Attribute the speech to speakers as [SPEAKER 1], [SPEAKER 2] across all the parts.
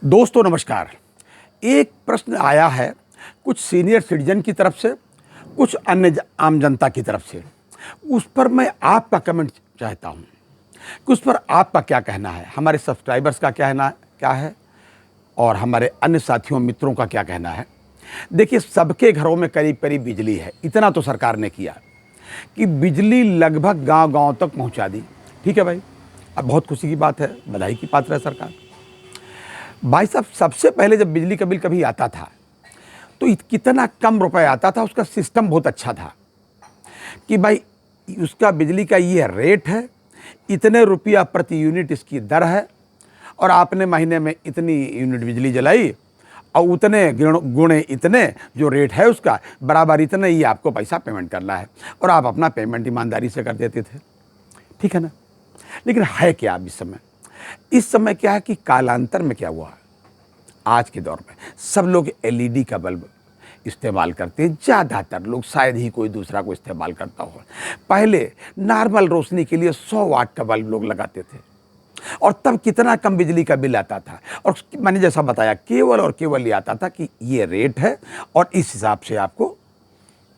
[SPEAKER 1] दोस्तों नमस्कार। एक प्रश्न आया है कुछ सीनियर सिटीजन की तरफ से, कुछ अन्य आम जनता की तरफ से। उस पर मैं आपका कमेंट चाहता हूं कि उस पर आपका क्या कहना है, हमारे सब्सक्राइबर्स का कहना क्या है और हमारे अन्य साथियों मित्रों का क्या कहना है। देखिए, सबके घरों में करीब करीब बिजली है। इतना तो सरकार ने किया कि बिजली लगभग गांव-गांव तक पहुंचा दी। ठीक है भाई, अब बहुत खुशी की बात है, बधाई की पात्र है सरकार। भाई साहब, सबसे पहले जब बिजली का बिल कभी आता था तो कितना कम रुपए आता था। उसका सिस्टम बहुत अच्छा था कि भाई उसका बिजली का ये रेट है, इतने रुपया प्रति यूनिट इसकी दर है और आपने महीने में इतनी यूनिट बिजली जलाई और उतने गुणे इतने जो रेट है उसका बराबर इतने ही आपको पैसा पेमेंट करना है और आप अपना पेमेंट ईमानदारी से कर देते थे। ठीक है ना। लेकिन है क्या अब इस समय क्या है कि कालांतर में क्या हुआ, आज के दौर में सब लोग एलईडी का बल्ब इस्तेमाल करते हैं। ज़्यादातर लोग, शायद ही कोई दूसरा को इस्तेमाल करता हो। पहले नॉर्मल रोशनी के लिए 100 वाट का बल्ब लोग लगाते थे और तब कितना कम बिजली का बिल आता था। और मैंने जैसा बताया, केवल और केवल ये आता था कि ये रेट है और इस हिसाब से आपको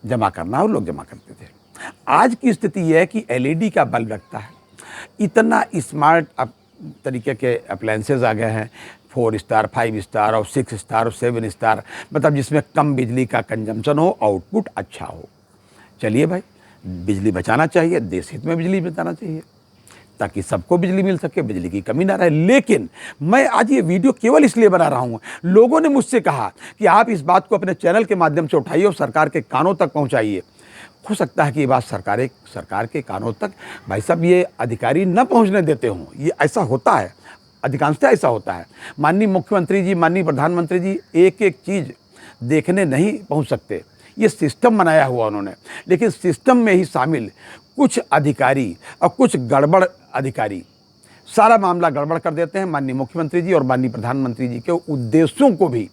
[SPEAKER 1] जमा करना हो, लोग जमा करते थे। आज की स्थिति यह है कि एलईडी का बल्ब लगता है। इतना स्मार्ट तरीके के अप्लायंसेज आ गए हैं, 4 स्टार, 5 स्टार और 6 स्टार और 7 स्टार, मतलब जिसमें कम बिजली का कंजम्पशन हो, आउटपुट अच्छा हो। चलिए भाई, बिजली बचाना चाहिए, देश हित में बिजली बचाना चाहिए ताकि सबको बिजली मिल सके, बिजली की कमी ना रहे। लेकिन मैं आज ये वीडियो केवल इसलिए बना रहा हूँ, लोगों ने मुझसे कहा कि आप इस बात को अपने चैनल के माध्यम से उठाइए और सरकार के कानों तक पहुँचाइए। हो सकता है कि ये बात सरकार के कानों तक भाई साहब ये अधिकारी न पहुंचने देते हों। ये ऐसा होता है, अधिकांशतः ऐसा होता है। माननीय मुख्यमंत्री जी, माननीय प्रधानमंत्री जी एक एक चीज़ देखने नहीं पहुंच सकते। ये सिस्टम बनाया हुआ उन्होंने, लेकिन सिस्टम में ही शामिल कुछ अधिकारी और कुछ गड़बड़ अधिकारी सारा मामला गड़बड़ कर देते हैं। माननीय मुख्यमंत्री जी और माननीय प्रधानमंत्री जी के उद्देश्यों को भी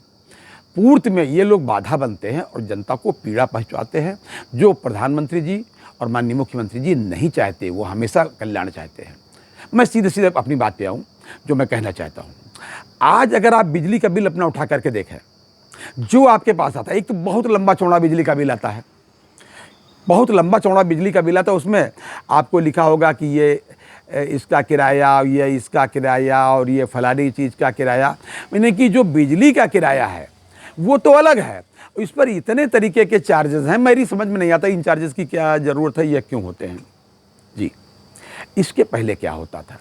[SPEAKER 1] पूर्ति में ये लोग बाधा बनते हैं और जनता को पीड़ा पहुंचाते हैं। जो प्रधानमंत्री जी और माननीय मुख्यमंत्री जी नहीं चाहते, वो हमेशा कल्याण चाहते हैं। मैं सीधे सीधे अपनी बात पे आऊँ, जो मैं कहना चाहता हूँ। आज अगर आप बिजली का बिल अपना उठा करके देखें, जो आपके पास आता है, एक तो बहुत लंबा चौड़ा बिजली का बिल आता है, बहुत लंबा चौड़ा बिजली का बिल आता है। उसमें आपको लिखा होगा कि ये इसका किराया, ये इसका किराया और ये फलानी चीज़ का किराया, यानी कि जो बिजली का किराया है वो तो अलग है। इस पर इतने तरीके के चार्जेस हैं, मेरी समझ में नहीं आता इन चार्जेस की क्या ज़रूरत है, ये क्यों होते हैं जी। इसके पहले क्या होता था,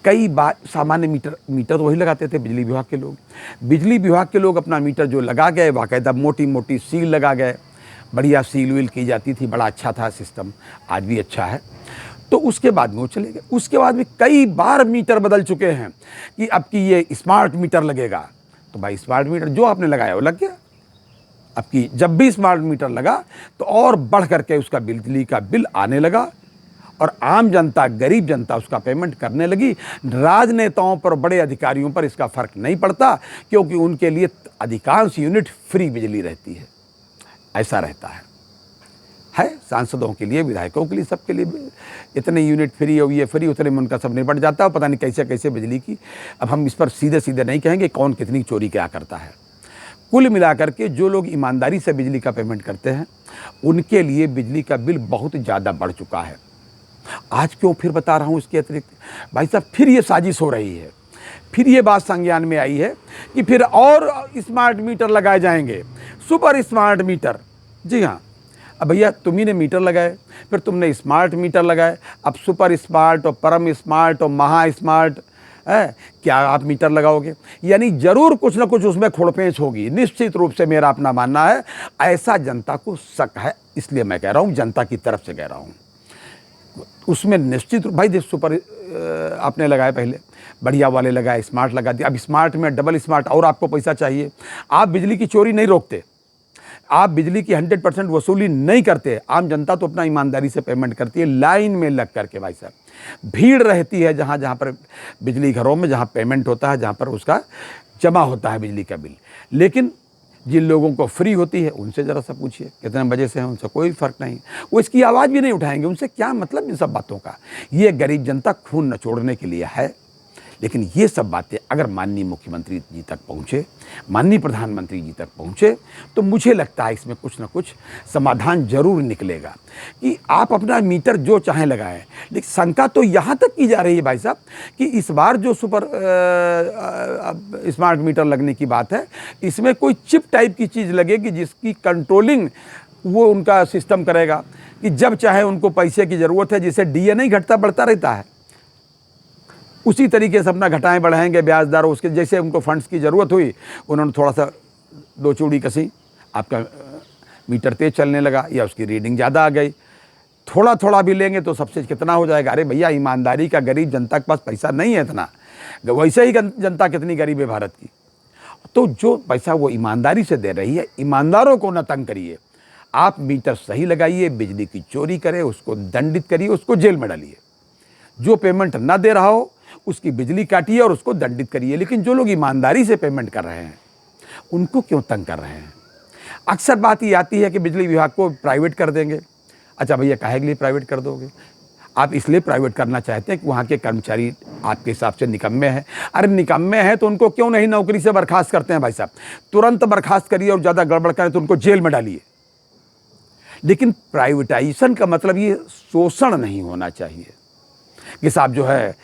[SPEAKER 1] कई बार सामान्य मीटर तो वही लगाते थे बिजली विभाग के लोग। बिजली विभाग के लोग अपना मीटर जो लगा गए, बाकायदा मोटी मोटी सील लगा गए, बढ़िया सील वील की जाती थी, बड़ा अच्छा था सिस्टम, आज भी अच्छा है। तो उसके बाद में वो चले गए। उसके बाद में कई बार मीटर बदल चुके हैं कि अब की ये स्मार्ट मीटर लगेगा। तो भाई स्मार्ट मीटर जो आपने लगाया वो लग गया। अब की जब भी स्मार्ट मीटर लगा तो और बढ़ करके उसका बिजली का बिल आने लगा और आम जनता, गरीब जनता उसका पेमेंट करने लगी। राजनेताओं पर, बड़े अधिकारियों पर इसका फर्क नहीं पड़ता, क्योंकि उनके लिए अधिकांश यूनिट फ्री बिजली रहती है। ऐसा रहता है सांसदों के लिए, विधायकों के लिए, सबके लिए इतने यूनिट फ्री और ये फ्री, उतने में उनका सब निपट जाता है। पता नहीं कैसे कैसे बिजली की, अब हम इस पर सीधे सीधे नहीं कहेंगे कौन कितनी चोरी क्या करता है। कुल मिलाकर के जो लोग ईमानदारी से बिजली का पेमेंट करते हैं उनके लिए बिजली का बिल बहुत ज़्यादा बढ़ चुका है। आज क्यों फिर बता रहा हूँ इसके अतिरिक्त, भाई साहब फिर ये साजिश हो रही है, फिर ये बात संज्ञान में आई है कि फिर और स्मार्ट मीटर लगाए जाएंगे, सुपर स्मार्ट मीटर। जी हाँ, अब भैया तुम्ही ने मीटर लगाए, फिर तुमने स्मार्ट मीटर लगाए, अब सुपर स्मार्ट और परम स्मार्ट और महा स्मार्ट है, क्या आप मीटर लगाओगे? यानी जरूर कुछ ना कुछ उसमें खुड़पेंच होगी, निश्चित रूप से मेरा अपना मानना है। ऐसा जनता को शक है, इसलिए मैं कह रहा हूँ, जनता की तरफ से कह रहा हूँ। उसमें निश्चित भाई देख, सुपर आपने लगाए, पहले बढ़िया वाले लगाए, स्मार्ट लगा दिया, अब स्मार्ट में डबल स्मार्ट और आपको पैसा चाहिए। आप बिजली की चोरी नहीं रोकते, आप बिजली की 100% वसूली नहीं करते। आम जनता तो अपना ईमानदारी से पेमेंट करती है, लाइन में लग करके। भाई साहब भीड़ रहती है जहाँ जहाँ पर बिजली घरों में, जहाँ पेमेंट होता है, जहाँ पर उसका जमा होता है बिजली का बिल। लेकिन जिन लोगों को फ्री होती है उनसे ज़रा सा पूछिए कितने बजे से हैं, उनसे कोई फ़र्क नहीं, वो इसकी आवाज़ भी नहीं उठाएंगे। उनसे क्या मतलब इन सब बातों का? ये गरीब जनता खून नचोड़ने के लिए है। लेकिन ये सब बातें अगर माननीय मुख्यमंत्री जी तक पहुँचे, माननीय प्रधानमंत्री जी तक पहुँचे, तो मुझे लगता है इसमें कुछ ना कुछ समाधान जरूर निकलेगा। कि आप अपना मीटर जो चाहें लगाएं, लेकिन शंका तो यहाँ तक की जा रही है भाई साहब कि इस बार जो सुपर स्मार्ट मीटर लगने की बात है, इसमें कोई चिप टाइप की चीज़ लगेगी जिसकी कंट्रोलिंग वो उनका सिस्टम करेगा कि जब चाहे उनको पैसे की ज़रूरत है, जिससे डीए नहीं घटता बढ़ता रहता है, उसी तरीके से अपना घटाएं बढ़ाएंगे ब्याज दर, उसके जैसे उनको फंड्स की ज़रूरत हुई उन्होंने थोड़ा सा दो चूड़ी कसी, आपका मीटर तेज चलने लगा या उसकी रीडिंग ज़्यादा आ गई। थोड़ा थोड़ा भी लेंगे तो सबसे कितना हो जाएगा। अरे भैया, ईमानदारी का गरीब जनता के पास पैसा नहीं है इतना, वैसे ही जनता कितनी गरीब है भारत की। तो जो पैसा वो ईमानदारी से दे रही है, ईमानदारों को न तंग करिए। आप मीटर सही लगाइए, बिजली की चोरी करे उसको दंडित करिए, उसको जेल में डालिए। जो पेमेंट ना दे रहा हो उसकी बिजली काटिए और उसको दंडित करिए। लेकिन जो लोग ईमानदारी से पेमेंट कर रहे हैं उनको क्यों तंग कर रहे हैं? अक्सर बात ये आती है कि बिजली विभाग को प्राइवेट कर देंगे। अच्छा भैया, काहे के लिए प्राइवेट कर दोगे? आप इसलिए प्राइवेट करना चाहते हैं कि वहाँ के कर्मचारी आपके हिसाब से निकम्मे हैं। अरे निकम्मे हैं तो उनको क्यों नहीं नौकरी से बर्खास्त करते हैं भाई साहब? तुरंत बर्खास्त करिए और ज़्यादा गड़बड़ करें तो उनको जेल में डालिए। लेकिन प्राइवेटाइजेशन का मतलब ये शोषण नहीं होना चाहिए कि साहब जो है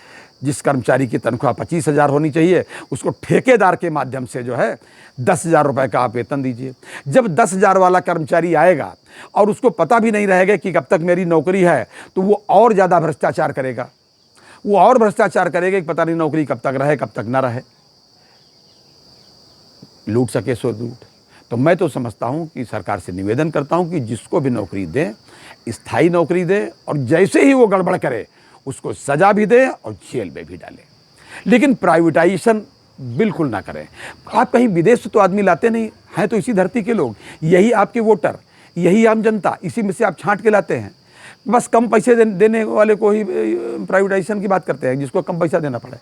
[SPEAKER 1] जिस कर्मचारी की तनख्वाह 25,000 होनी चाहिए उसको ठेकेदार के माध्यम से जो है 10,000 रुपये का आप वेतन दीजिए। जब 10,000 वाला कर्मचारी आएगा और उसको पता भी नहीं रहेगा कि कब तक मेरी नौकरी है, तो वो और ज़्यादा भ्रष्टाचार करेगा। वो और भ्रष्टाचार करेगा कि पता नहीं नौकरी कब तक रहे कब तक ना रहे, लूट सके सो लूट। तो मैं तो समझता हूँ कि सरकार से निवेदन करता हूँ कि जिसको भी नौकरी दें, स्थायी नौकरी दें, और जैसे ही वो गड़बड़ करे उसको सजा भी दें और जेल में भी डालें। लेकिन प्राइवेटाइजेशन बिल्कुल ना करें। आप कहीं विदेश से तो आदमी लाते नहीं हैं, तो इसी धरती के लोग, यही आपके वोटर, यही आम जनता, इसी में से आप छांट के लाते हैं। बस कम पैसे देने वाले को ही प्राइवेटाइजेशन की बात करते हैं, जिसको कम पैसा देना पड़े।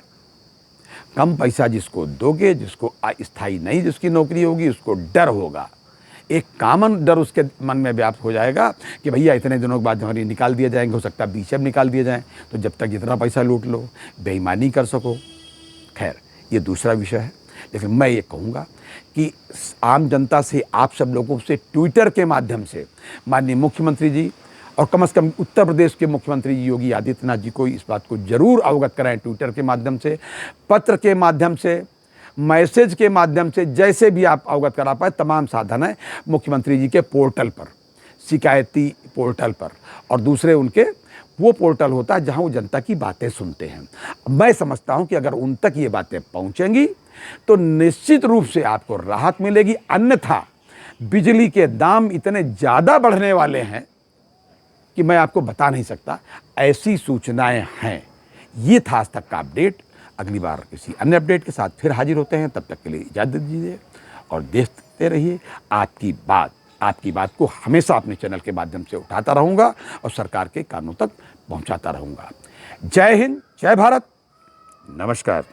[SPEAKER 1] कम पैसा जिसको दोगे, जिसको स्थायी नहीं जिसकी नौकरी होगी, उसको डर होगा, एक कॉमन डर उसके मन में व्याप्त हो जाएगा कि भैया इतने दिनों के बाद हमारी निकाल दिए जाएंगे, हो सकता है बीच में निकाल दिए जाएं, तो जब तक इतना पैसा लूट लो, बेईमानी कर सको। खैर, ये दूसरा विषय है। लेकिन मैं ये कहूँगा कि आम जनता से, आप सब लोगों से ट्विटर के माध्यम से माननीय मुख्यमंत्री जी और कम से कम उत्तर प्रदेश के मुख्यमंत्री योगी आदित्यनाथ जी को इस बात को जरूर अवगत कराएं। ट्विटर के माध्यम से, पत्र के माध्यम से, मैसेज के माध्यम से, जैसे भी आप अवगत करा पाए, तमाम साधन है मुख्यमंत्री जी के पोर्टल पर, शिकायती पोर्टल पर, और दूसरे उनके वो पोर्टल होता है जहां वो जनता की बातें सुनते हैं। मैं समझता हूं कि अगर उन तक ये बातें पहुंचेंगी तो निश्चित रूप से आपको राहत मिलेगी। अन्यथा बिजली के दाम इतने ज़्यादा बढ़ने वाले हैं कि मैं आपको बता नहीं सकता। ऐसी सूचनाएं हैं। ये था आज तक का अपडेट। अगली बार किसी अन्य अपडेट के साथ फिर हाजिर होते हैं। तब तक के लिए इजाज़त दीजिए और देखते रहिए आपकी बात। आपकी बात को हमेशा अपने चैनल के माध्यम से उठाता रहूँगा और सरकार के कानों तक पहुँचाता रहूँगा। जय हिंद, जय भारत, नमस्कार।